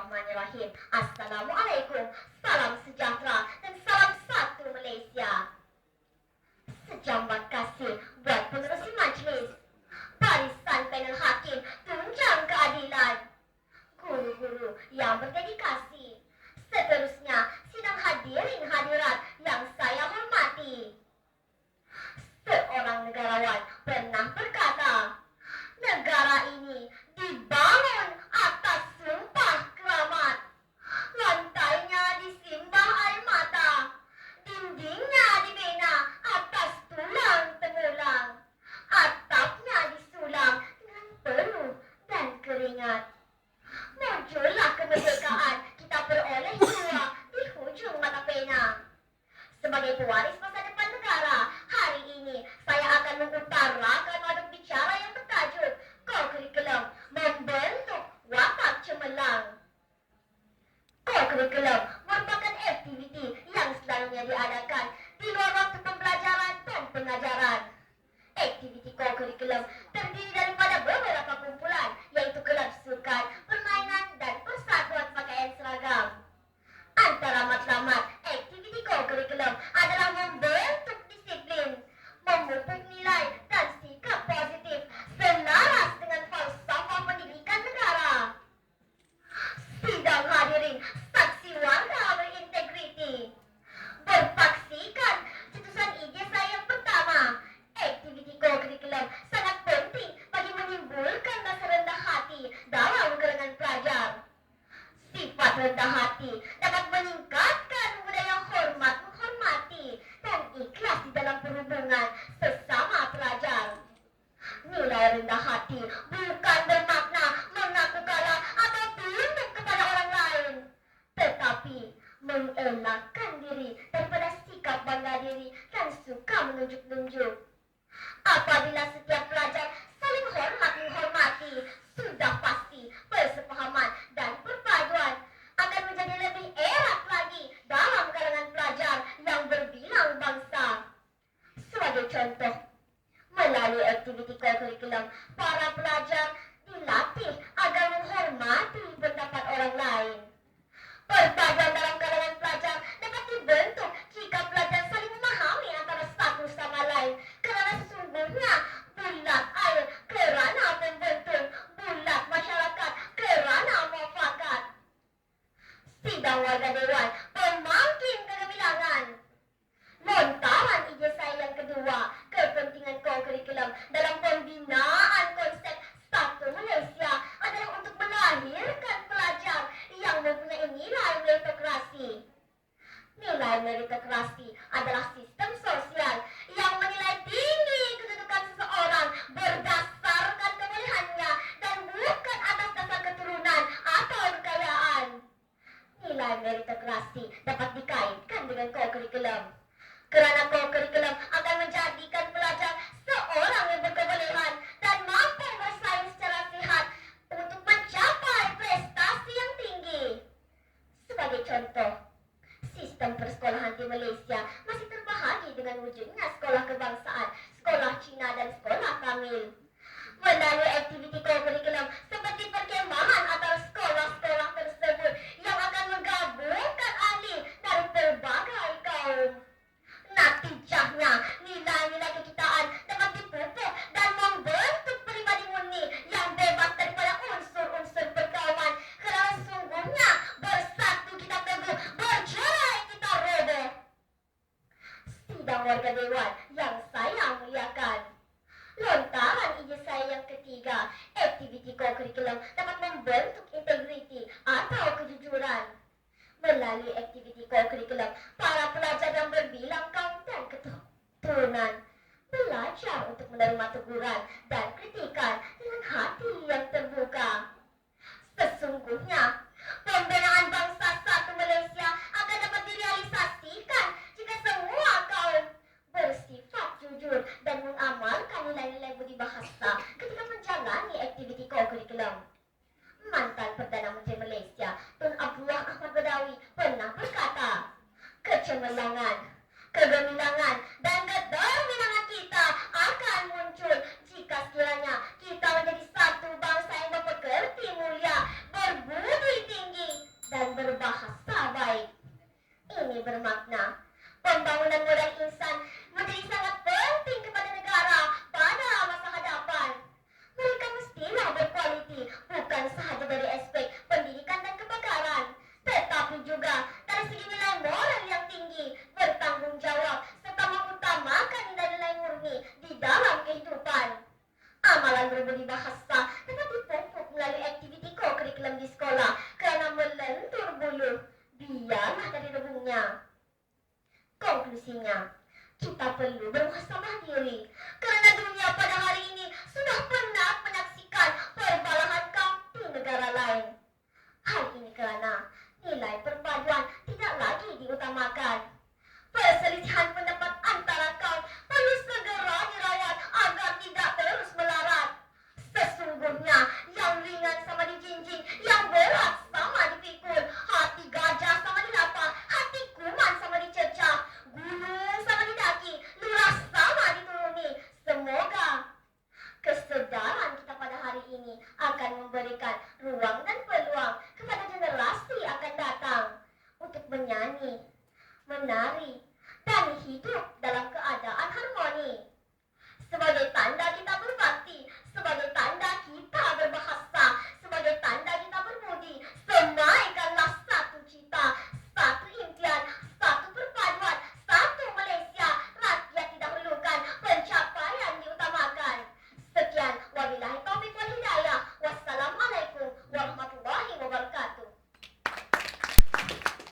Bismillahirrahmanirrahim. Assalamualaikum, salam sejahtera dan salam satu Malaysia. Sejambat kasih buat penerusi majlis. Barisan panel hakim tunjang keadilan. Guru-guru yang berdedikasi. Seterusnya, sidang hadirin hadirat yang saya hormati. Seorang negarawan pernah berkata, negara ini dibangun atas sumpah keramat. Lantainya disimbah air mata. Dindingnya dibina atas tulang temulang. Atapnya disulam dengan peluh dan keringat. Muncullah kemerdekaan kita peroleh jua di hujung mata pena. Sebagai pewaris masa depan negara, hari ini saya akan mengutarakan waduk bicara yang bertajuk Co-Curriculum Membentuk Watak Cemerlang. Co-Curriculum merupakan aktiviti yang selalunya diadakan di luar waktu pembelajaran dan pengajaran. Aktiviti co-curriculum terdiri daripada beberapa kumpulan, yaitu kelab sukan, permainan, dan persatuan pakaian seragam. Antara matlamat aktiviti co-curriculum adalah membentuk disiplin, memupuk nilai dan sikap positif selaras dengan falsafah pendidikan negara. Sidang hadirin saksi warga berintegriti. Berpaksikan cetusan ijazah yang pertama. Aktiviti co-curriculum sangat penting bagi menimbulkan rasa rendah hati dalam kalangan pelajar. Sifat rendah hati dapat meningkatkan budaya hormat menghormati dan ikhlas di dalam perhubungan sesama pelajar. Nilai rendah hati bukan bermakna mengaku kalah atau tunduk kepada orang lain, tetapi mengelakkan diri daripada sikap bangga diri dan suka menunjuk-nunjuk. Apabila setiap pelajar saling hormat menghormati, sudah pasti persepahaman dan perpaduan akan menjadi lebih erat lagi dalam kalangan pelajar yang berbilang bangsa. Sebagai contoh, melalui aktiviti co-curriculum, para pelajar dilatih agar menghormati pendapat orang lain. Perpaduan dalam kalangan pelajar dapat dibentuk jika pelajar saling memahami antara satu sama lain, kerana sesungguhnya bulat air kerana pembentuk, bulat masyarakat kerana muafakat. Sidang warga dewan pemangkin kegemilangan. Lontaran ijazah yang kedua, kepentingan co-curriculum dalam pembinaan konsep satu Malaysia adalah untuk melahirkan pelajar yang mempunyai nilai meritokrasi. Nilai meritokrasi adalah sistem sosial yang menilai tinggi kedudukan seseorang berdasarkan kebolehannya dan bukan atas dasar keturunan atau kekayaan. Nilai meritokrasi dapat dikaitkan dengan co-curriculum, kerana co-curriculum akan menjadikan pelajar seorang yang berkebolehan dan mampu bersaing secara sihat untuk mencapai prestasi yang tinggi. Sebagai contoh, sistem persekolahan di Malaysia masih terbahagi dengan wujudnya sekolah kebangsaan, sekolah Cina dan sekolah Tamil. Melalui aktiviti co-curriculum seperti perkemahan antara sekolah-sekolah tersebut yang akan menggabungkan ahli dari berbagai kaum. Natijahnya, nilai-nilai kekitaan dapat dipupuk dan membentuk pribadi murni yang bebas daripada unsur-unsur perkauman, kerana sesungguhnya bersatu kita teguh, bercerai kita roboh. Sidang warga dewan yang saya muliakan, lontaran ijazah yang ketiga, aktiviti co-curriculum dapat membentuk integriti atau kejujuran. Melalui aktiviti co-curriculum, para pelajar yang berbilang kaum dan keturunan belajar untuk menerima teguran dan kritikan dengan hati yang terbuka. Sesungguhnya, pembinaan bangsa satu Malaysia akan dapat direalisasikan jika semua kaum bersifat jujur dan mengamalkan nilai-nilai budi bahasa ketika menjalani aktiviti co-curriculum. Mantan Perdana Menteri Malaysia, Tun Abdullah Ahmad Badawi pernah berkata, kecemerlangan, kegemilangan dan kedermilangan kita akan muncul jika sekiranya kita menjadi satu bangsa yang berpekerti mulia, berbudi bermakna. Pembangunan modal insan menjadi sangat penting kepada negara pada masa hadapan. Mereka mestilah berkualiti, bukan sahaja dari aspek pendidikan dan kebakaran, tetapi juga dari segi nilai moral yang tinggi, bertanggung jawab, serta mengutamakan nilai-nilai murni di dalam kehidupan. Amalan berbudi bahasa dapat dipupuk melalui aktiviti ko-kurikulum di sekolah kerana melentur bulu, biarlah dari rebungnya. Konklusinya, kita perlu bermuhasabah diri kerana dunia pada hari ini sudah penat menyaksikan perbalahan kaum di negara lain. Hal ini kerana nilai perpaduan tidak lagi diutamakan. Perselisihan pendapat antara kaum perlu segera dirawat agar tidak terus melarat. Sesungguhnya yang ringan sama dijinjing, yang berat sama dipikul, hati gajah sama dilapa, hati kuman sama dicercah, gunung sama didaki, lurah sama dituruni. Semoga kesedaran kita pada hari ini akan memberikan ruang dan peluang kepada generasi akan datang untuk menyanyi, menari, dan hidup dalam keadaan harmoni. Sebagai